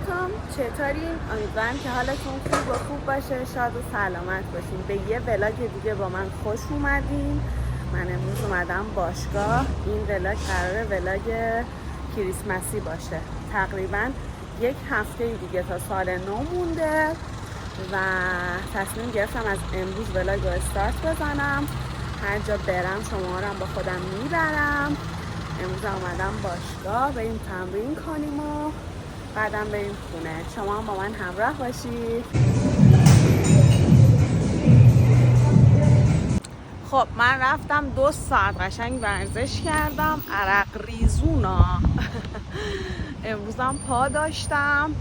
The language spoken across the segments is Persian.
علیکم، چطورین؟ امیدوارم که حالتون خوب باشه، شاد و سلامت باشین. به یه ولاگ دیگه با من خوش اومدین. من امروز اومدم باشگاه. این ولاگ قراره ولاگ کریسمسی باشه. تقریبا یک هفته دیگه تا سال نو مونده و تصمیم گرفتم از امروز ولاگ رو استارت بزنم. هر جا برم شما رو هم با خودم میبرم. امروز اومدم باشگاه بریم تمرین کنیم و بعدم بریم خونه. شما هم با من همراه باشید. خب من رفتم 2 ساعت قشنگ ورزش کردم، عرق ریزونا. امروزم پا داشتم.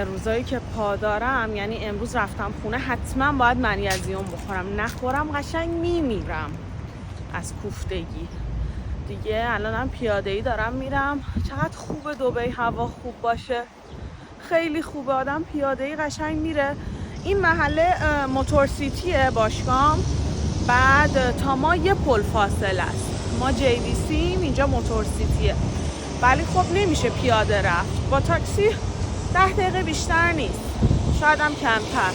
روزایی که پا دارم یعنی امروز رفتم خونه حتما باید منیزیم بخورم، نخورم قشنگ میمیرم از کوفتگی. دیگه الانم پیاده‌ای دارم میرم. چقدر خوبه دبی هوا خوب باشه، خیلی خوبه. آدم پیاده‌ای قشنگ میره. این محله موتور سیتیه باشگاه، بعد تا ما یه پل فاصله است. ما JVCیم، اینجا موتور سیتیه، ولی خب نمیشه پیاده رفت. با تاکسی 10 دقیقه بیشتر نیست، شاید هم کمتر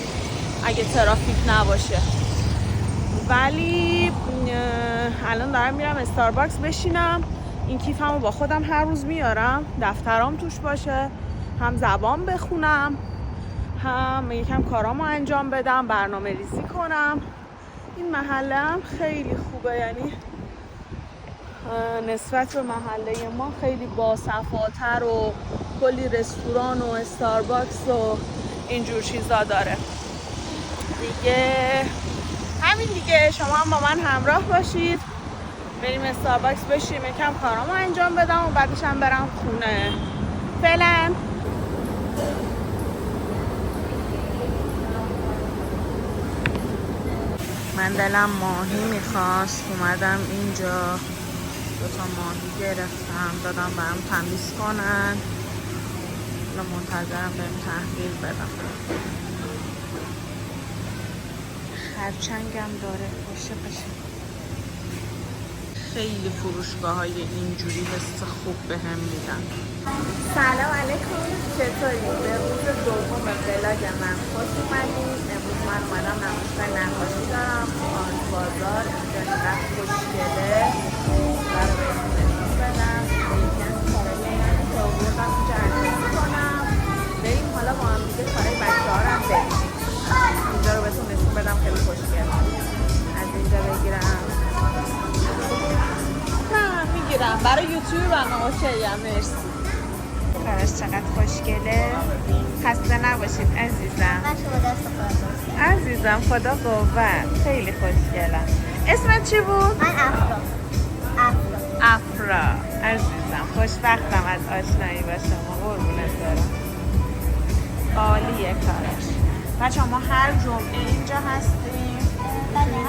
اگه ترافیک نباشه. ولی الان دارم میرم استارباکس بشینم. این کیفمو با خودم هر روز میارم، دفترام توش باشه، هم زبان بخونم، هم یکم کارامو انجام بدم، برنامه ریزی کنم. این محله هم خیلی خوبه، یعنی نسبت به محله ما خیلی باصفاتر و کلی رستوران و استارباکس و اینجور چیزا داره دیگه. همین دیگه، شما هم با من همراه باشید. بریم استارباکس بشیم، یکم کارامو انجام بدم و بعدش هم برم خونه. فعلا من دلم ماهی میخواست، اومدم اینجا 2 تا ماهی گرفتم، دادم برام تمیز کنن. الان منتظرم بریم تحویل بدم. خرچنگم داره، باشه. خیلی فروشگاه های اینجوری حس خوب به هم میدن. سلام علیکم، چطورید؟ به روز دوم ولاگ من خوش اومدید. امروز من اومدم نمایشگاه نقاشی دارم آرت بازار. اینجا اینقدر خوشگله، برای بهتون نشون بدم. یکی از کارهای من که آوردم اینجا عکاسی کنم. بریم حالا با هم دیگه کارهای بچه ها رو هم ببینیم. اینجا رو بهتون نشون بدم، خیلی خوشگله. از اینجا بگیرم؟ نه میگیرم، برای یوتیوب برنامه شدیم. مرسی. کارش چقدر خوشگله. خسته نباشید عزیزم. عزیزم خدا قوت. خیلی خوشگله. اسمت چی بود؟ من افرا. عزیزم خوشبختم از آشنایی با شما، قربونت برم. عالیه کارش. بچه ما هر جمعه اینجا هستیم.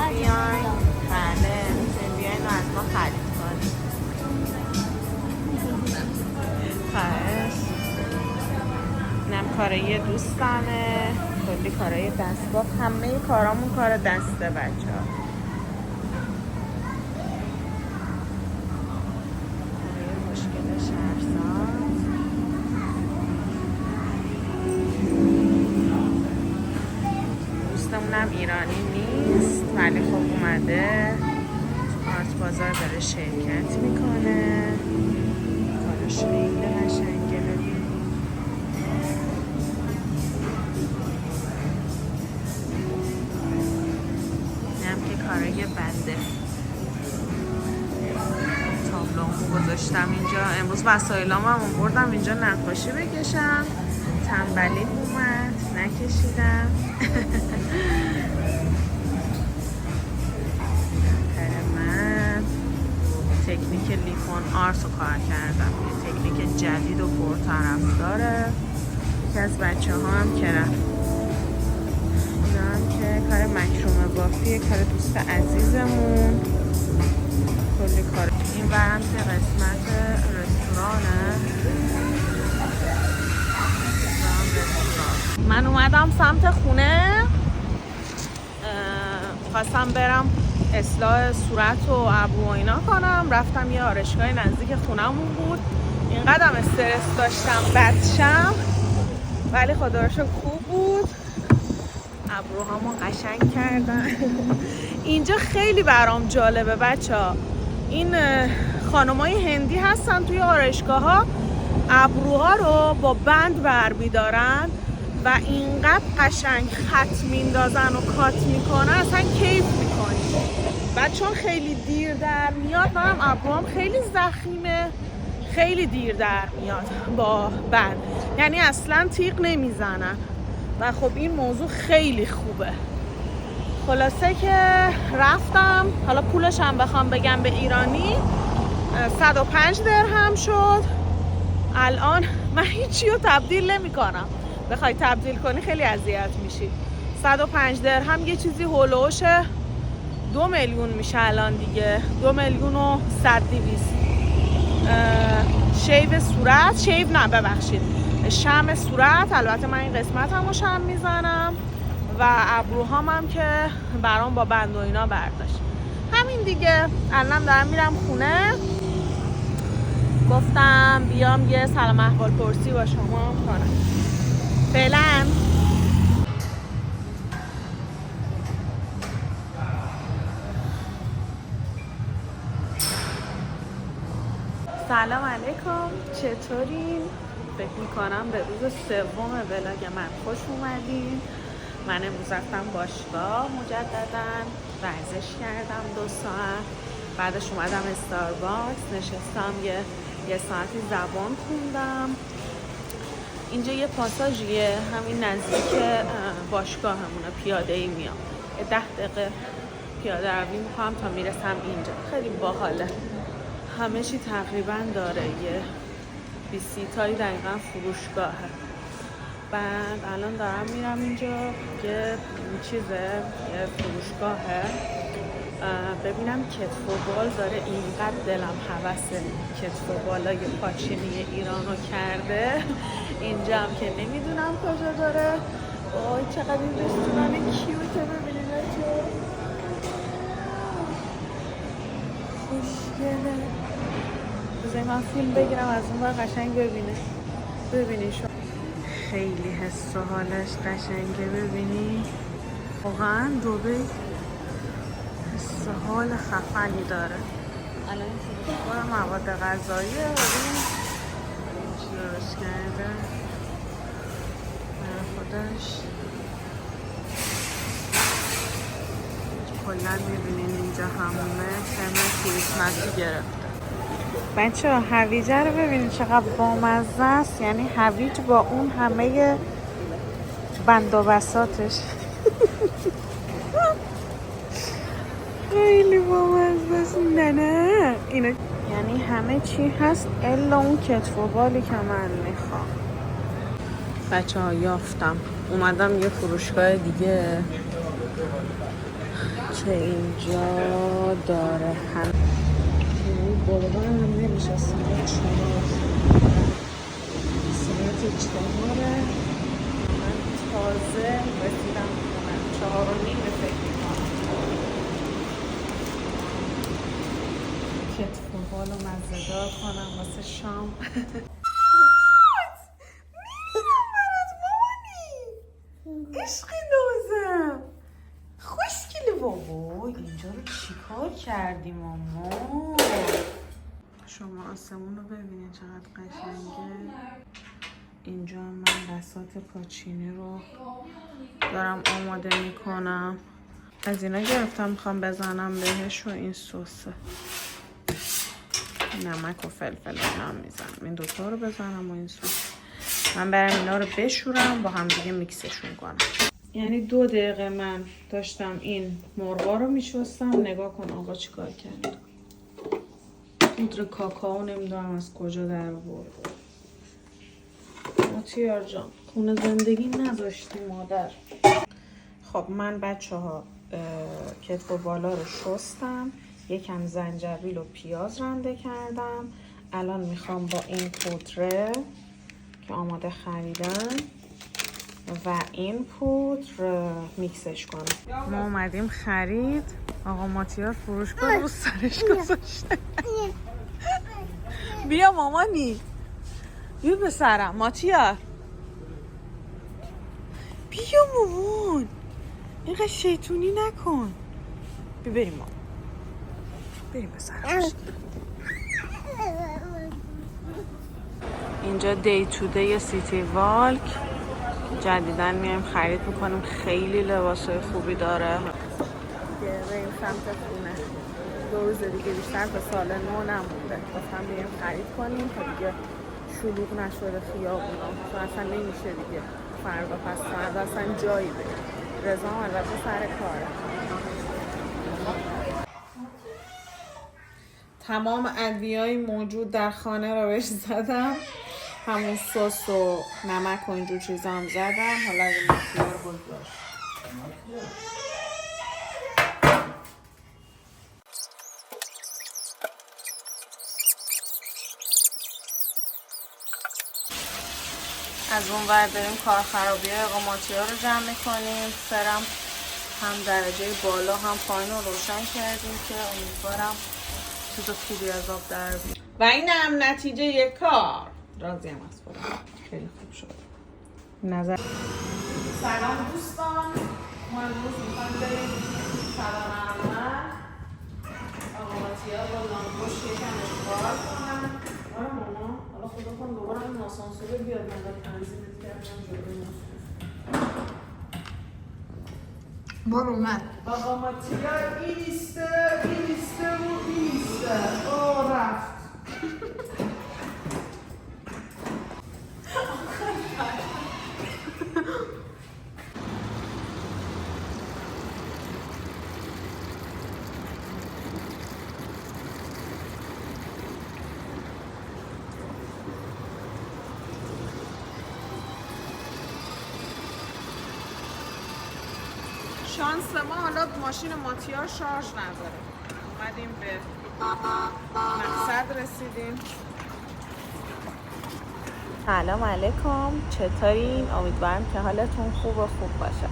بیاین. بله میتونیم بیاین و از ما خرید کنیم. خواهش. اینم کارای دوستانه، کلی کارای دستباف. همه کارامون کار دسته بچه ها. کارای مشکل شهرساز. دوستمونم ایرانی نیست ولی خب اومده آرت بازار داره شرکت میکنه. کارش خیلی قشنگه. ببین اینم که کارای بنده. تابلومو گذاشتم اینجا. امروز وسایلامو هم بردم اینجا نقاشی بکشم. تنبلی اومد نکشیدم. من تکنیک لیفون آرت رو کار کردم. یه تکنیک جدید و پرطرفداره. یکی از بچه ها هم که رفت. اینا هم که کار مکرومه بافیه، کار دوست عزیزمون. کلی کار. این برم که قسمت رستورانه. من اومدم سمت خونه، خواستم برم اصلاح صورت و ابرو و اینا کنم. رفتم یه آرایشگاه نزدیک خونمون بود، اینقدرم استرس داشتم بدشم، ولی خدا رو شکر خوب بود. ابروهامو قشنگ کردن. اینجا خیلی برام جالبه بچه‌ها، این خانمای هندی هستن توی آرایشگاه‌ها ابروها رو با بند برمیدارن و اینقدر قشنگ خط میندازن و کات میکنن، اصلا کیف میکنی. بعد چون خیلی دیر در میاد، منم ابروام خیلی ضخیمه، خیلی دیر در میاد با بند، یعنی اصلا تیغ نمیزنن و خب این موضوع خیلی خوبه. خلاصه که رفتم، حالا پولش هم بخوام بگم به ایرانی 105 درهم شد. الان من هیچی رو تبدیل نمی کنم، بخوای تبدیل کنی خیلی اذیت میشی. 105 درهم یه چیزی هولوش 2 میلیون میشه الان دیگه، 2 میلیون و 100 200. شیب صورت، شیب نه ببخشید، شم صورت. البته من این قسمت همو شم میزنم و ابروهام هم که برام با بند و اینا برداشت. همین دیگه. الان دارم میرم خونه، گفتم بیام یه سلام احوال پرسی با شما کنم. فعلا سلام علیکم، چطورین؟ فکر میکنم به روز سوم ولاگ من خوش اومدین. من امروز رفتم باشگاه مجددا، ورزش کردم 2 ساعت، بعدش اومدم استارباکس نشستم یه ساعتی زبان خوندم. اینجا یه پاساژیه همین نزدیک باشگاهمونه، پیاده ای میام، 10 دقیقه پیاده روی میکنم تا میرسم اینجا. خیلی باحاله، همه چی تقریبا داره، یه 20 تایی دقیقا فروشگاهه. بعد الان دارم میرم اینجا، یه فروشگاهه، ببینم کتف و بال داره. اینقدر دلم هوس کتف و بالای پاچینی ایرانو کرده. اینجا هم که نمیدونم کجا داره. وای چقدر این رستوران کیوته، ببینید بچه‌ها، خوشگله. بذاری من فیلم بگیرم از اون ور قشنگ ببینی شما. خیلی حس و حالش قشنگه، ببینی واقعا دبی حس و حال خفنی داره. الان فروشگاه مواد غذایی ببین چی درست کرده خودش. کلا میبینین اینجا همومه تم کریسمسی گرفته. بچه ها هویجه رو ببینید چقدر بامزه است، یعنی هویج با اون همه بند و بساطش خیلی بامزه است. نه اینو یعنی همه چی هست الا اون کتف و بالی که من میخوام. بچه ها یافتم، اومدم یه فروشگاه دیگه که اینجا داره. هم باربان هم نمیشه، ساعت 4 من تازه رسیدم خونه، 4:30 فکر میکنم. کتف و بالو مزه‌دار کنم واسه شام. میرم مامانی عشقی نازم، خوشگله بابا. اینجا رو چیکار کردیم ماما؟ شما آسمون رو ببینید چقدر قشنگه. اینجا من بساط پاچینی رو دارم آماده میکنم. از اینا گرفتم میخوام بزنم بهش و این سسه نمک و فلفل اینا میزنم. این دوتا رو بزنم و این سس. من برم اینا رو بشورم با هم دیگه میکسشون کنم. یعنی 2 دقیقه من داشتم این مرغا رو میشستم. نگاه کن آقا چیکار کرد. پودر کاکائو نمیدونم از کجا در آورد. مطیار جان خونه زندگی نذاشتی مادر. خب من بچه ها کتف و بالا رو شستم، یکم زنجبیل و پیاز رنده کردم. الان میخوام با این پودره که آماده خریدم و این پودر میکسش کنم. ما اومدیم خرید. آقا ماتیار فروشگاه رو سرش گذاشته. بیا مامانی بیا پسرم ماتیار، بیا مامان، اینقدر شیطونی نکن. بیا بریم ما، بریم پسرم. اینجا دی تو دی سیتی والک جدیدن میایم خرید میکنیم، خیلی لباسای خوبی داره. بریم سمت خونه، 2 روز دیگه بیشتر به سال نو نمونده، گفتم بریم خرید کنیم تا دیگه شلوغ نشده خیابونا، چون اصلا نمیشه دیگه فردا پس فردا اصلا جایی بریم. رضا هم البته سر کاره. تمام ادویه‌ای موجود در خانه رو بهش زدم، همون سس و نمک و اینجور چیزا هم زدم. حالا اگه ماتیار بگذار از اون ور داریم کار خرابی اقاماتی‌ها رو جمع میکنیم. سرم هم درجه بالا هم پایین رو روشن کردیم که امیدوارم چیز خوبی از آب در بیاد. و اینم نتیجه یک کار. راضیم از خودم، خیلی خوب شد. نظر سلام دوستان، ما امروز میخوایم بریم سلام اول اقاماتی‌ها با لامبوش یکم اشغال کنم. آره ماما، حالا خدا کن دوباره این آسانسوره بیاد نظر تنظیمت کردم جلوی ماست. برو اومد. آقا ماتیار ایسته و ایسته. او رفت. شانس ما حالا ماشین ماتیار شارژ نداره. اومدیم به مقصد رسیدیم. سلام علیکم، چطورین؟ امیدوارم که حالتون خوب باشه.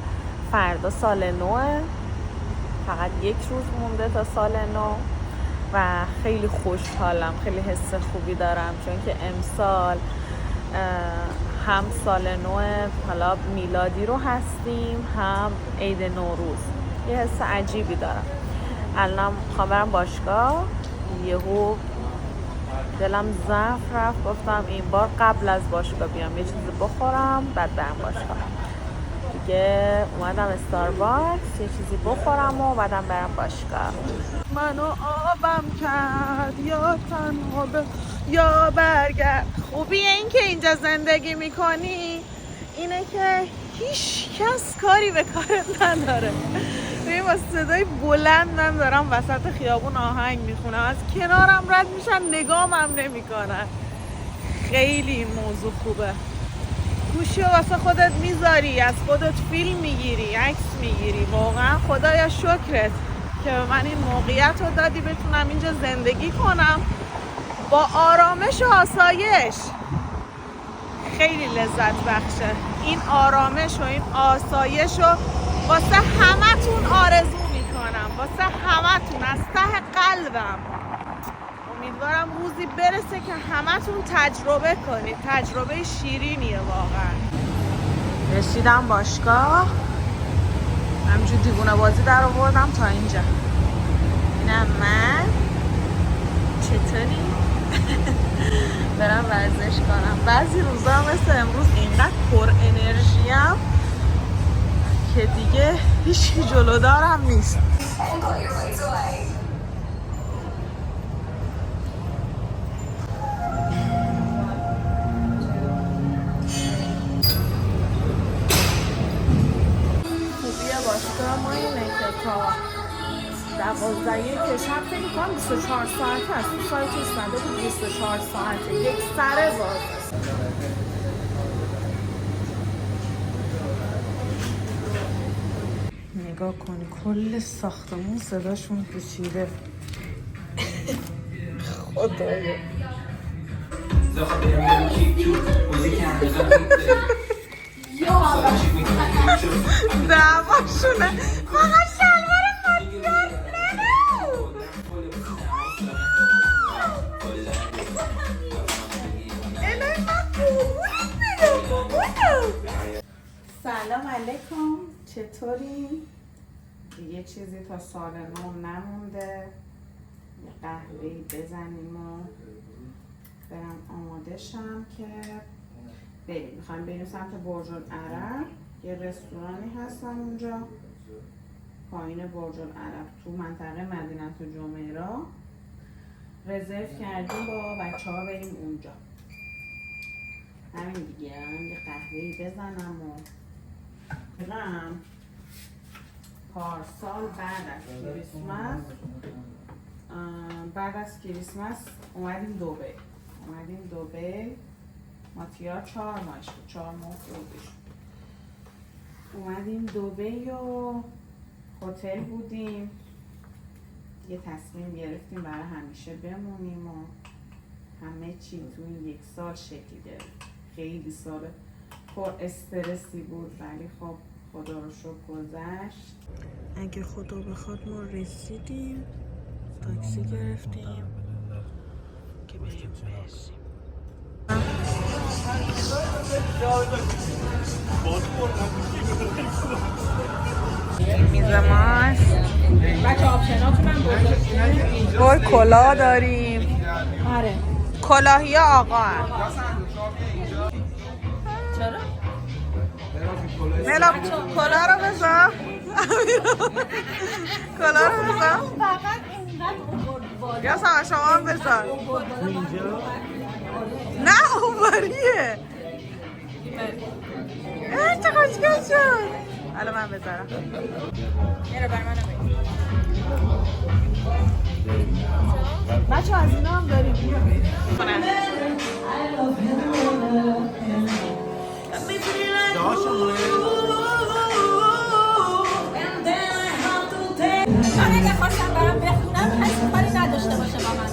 فردا سال نوه، فقط 1 روز مونده تا سال نو و خیلی خوشحالم، خیلی حس خوبی دارم چون که امسال هم سال نو حالا میلادی رو هستیم، هم عید نوروز. یه حس عجیبی دارم. الانم میخوام برم باشگاه، یهو دلم ضعف رفت، گفتم این بار قبل از باشگاه بیام یه چیزی بخورم بعد برم باشگاه. دیگه اومدم استارباکس یه چیزی بخورم و بعدم برم باشگاه. منو آبم کرد یا تنها یا برگرد. خوبیه این که اینجا زندگی میکنی اینه که هیچ کس کاری به کارت نداره. ببین با صدای بلندم دارم وسط خیابون آهنگ میخونم، از کنارم رد میشن نگامم نمیکنن. خیلی این موضوع خوبه. گوشی رو واسه خودت میذاری، از خودت فیلم میگیری، عکس میگیری. واقعا خدایا شکرت که به من این موقعیت رو دادی بتونم اینجا زندگی کنم با آرامش و آسایش. خیلی لذت بخشه. این آرامش و این آسایش رو واسه همتون آرزو میکنم، واسه همتون از ته قلبم. امیدوارم روزی برسه که همتون تجربه کنید. تجربه شیرینیه واقعا. رسیدم باشگاه، همینجور دیوونه بازی در آوردم تا اینجا. اینم من. چطوری؟ برم ورزش کنم. بعضی روزا مثل امروز اینقدر پر انرژیم که دیگه هیچی جلودارم نیست. باشگاه ما اینه که تا 12 شب فکر می‌کنم 24 ساعته است. تو سایتش زده بود 24 ساعته، یک سره باز. نگاه کنی کل ساختمون صداشون پیچیده. خدایا دعواشونه فقط شلوار ماتیار. الهی من سلام علیکم، چطوری؟ یه چیزی تا سال نو نمونده، یه قهوه‌ای بزنیم و برم آماده شم که بریم. میخوایم بریم سمت برج العرب. یه رستورانی هستن اونجا پایین برج العرب تو منطقه مدینه جمیرا. رزرو کردیم با بچه ها بریم اونجا. همین دیگه. یه قهوه‌ای بزنم و برم. پارسال بعد از کریسمس اومدیم دبی. ماتیا 4 ماهش بود، 4 ماه بودش. اومدیم دبی و هتل بودیم. یه تصمیم گرفتیم برای همیشه بمونیم و همه چی تو این 1 سال شکل گرفت. خیلی سال پر استرسی بود ولی خب خدا رو شکر گذشت. اگه خدا بخواد ما رسیدیم، تاکسی گرفتیم که بریم برسیم. میز ماست. بچه آپشناتون هم بزرگ. وای کلاه داریم. آره. کلاهی آقا هم. چرا؟ ملا کلاه رو بذار. کلاه رو بذار. فقط اینقدر یا شما هم بذار. نه اونوریه. چه خوشگل شد. حالا من بذارم. اینو بر منم بگیر. بچه از اینا هم داریم. من اگه خواستم برم بخونم هیچ کاری نداشته باشه با من.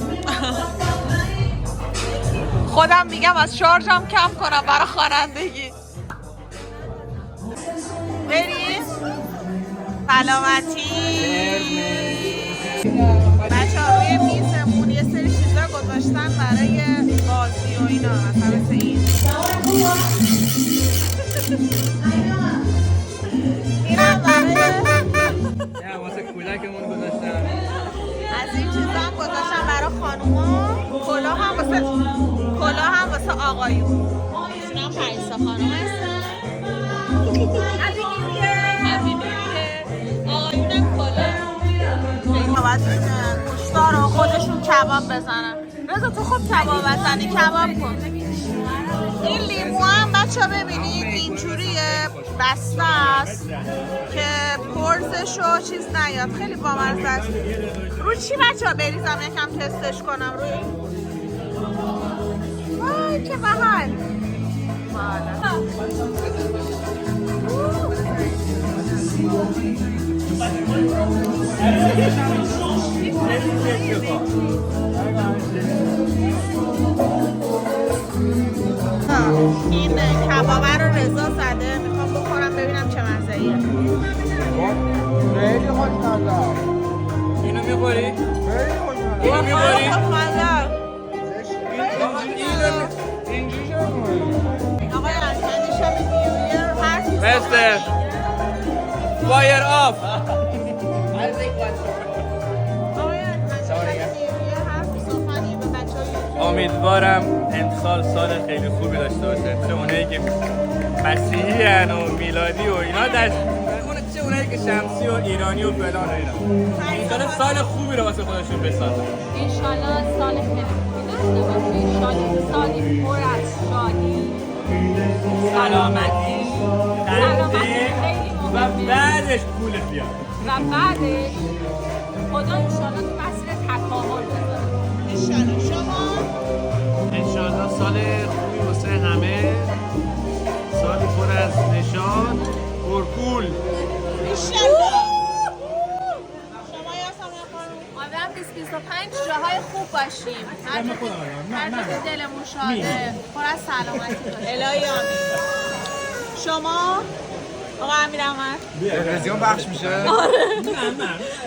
خودم میگم از شارژم کم کنم برای خوانندگی. بریم سلامتی. بچه ها روی میزمون یه سری چیزا گذاشتن برای بازی و اینا، مثلا مثل این اینم برای واسه کولکمون گذاشتن. از این چیزا هم گذاشتن برای خانوما. کلاه هم واسه آقایون. اینا هم پریسا خانوم هستن. آقایونم کلاه. باید گوشتا رو خودشون کباب بزنن. رضا تو خوب کباب بزنی، کباب کن. این لیمو هم بچه ها ببینید اینجوریه، بسته است که پرزش و چیز نیاد. خیلی بامزه است. روی چی بچه ها بریزم یکم تستش کنم روی؟ وای که بحال. این کبابه رو رضا زده، میخوام بخورم ببینم چه مزه‌ایه. خیلی خوشمزه. اینو میخوری؟ خیلی خوشمزه. اینو میخوری؟ اینجوری چرا میخوری؟ آقای ارکانی شب نیویر هر چیز مستر فایر آف. امیدوارم انتخاب سال خیلی خوبی داشته باشه. چه اونایی که مسیحی هن و میلادی و اینا چه اونایی که شمسی و ایرانی و فلان و اینا. سال خوبی رو واسه خودشون بسازن. انشالله سال خیلی خوبی داشته باشه. انشالله سالی پر از شادی، سلامتی خیلی و مهمه. بعدش پول بیاد. و بعدش خدا انشالله تو مسیر تکامل بذاره. انشالله. شما انشالله سال خوبی واسه همه، سالی پر از نشاط، پرپول. انشالله. شما یاسمین خانم آدم 20-25 جاهای خوب باشیم. هر جا که دلمون شاده، پر از سلامتی باشیم. الهی آمین. شما آقا امیرحمد تلویزیون پخش میشه؟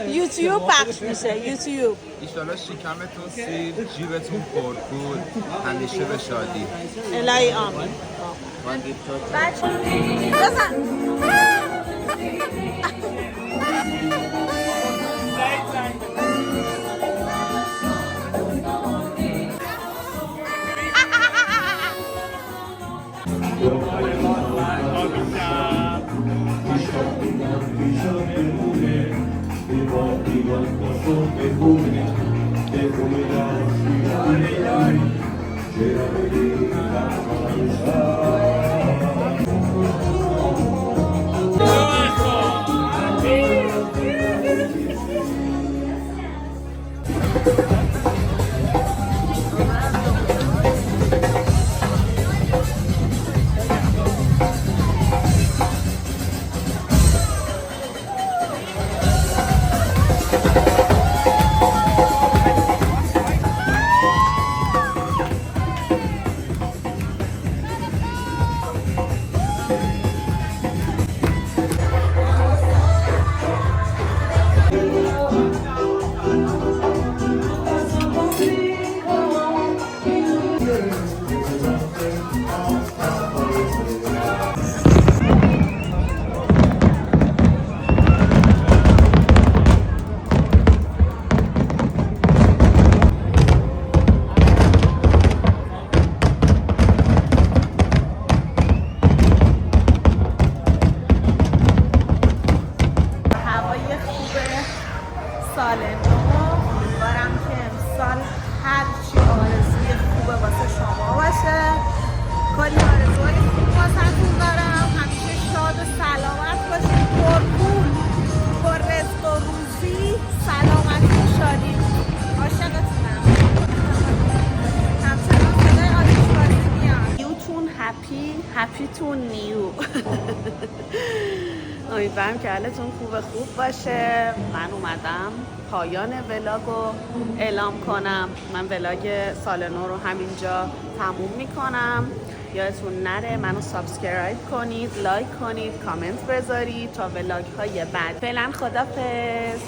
یوتیوب پخش میشه. یوتیوب. ایشالا شکمتون سیر، جیبتون پرپول، همیشه به شادی. الهی آمین. بچه بزن. سال نو، امیدوارم که امسال هرچی آرزوی خوبه واسه شما باشه. کلی آرزوهای خوب واسه‌تون دارم. همیشه شاد و سلامت باشید، پرپول، پر رزق و روزی، سلامتی و شادی. عاشقتونم. همچنان صدای آتش‌بازی میاد. نیوتون هپیتون نیو. امیدوارم که حالتون خوب باشه. من اومدم پایان ولاگو اعلام کنم. من ولاگ سال نو رو همینجا تموم میکنم. یادتون نره منو سابسکرایب کنید، لایک کنید، کامنت بذارید تا ولاگ های بعد. فعلا خدافظ.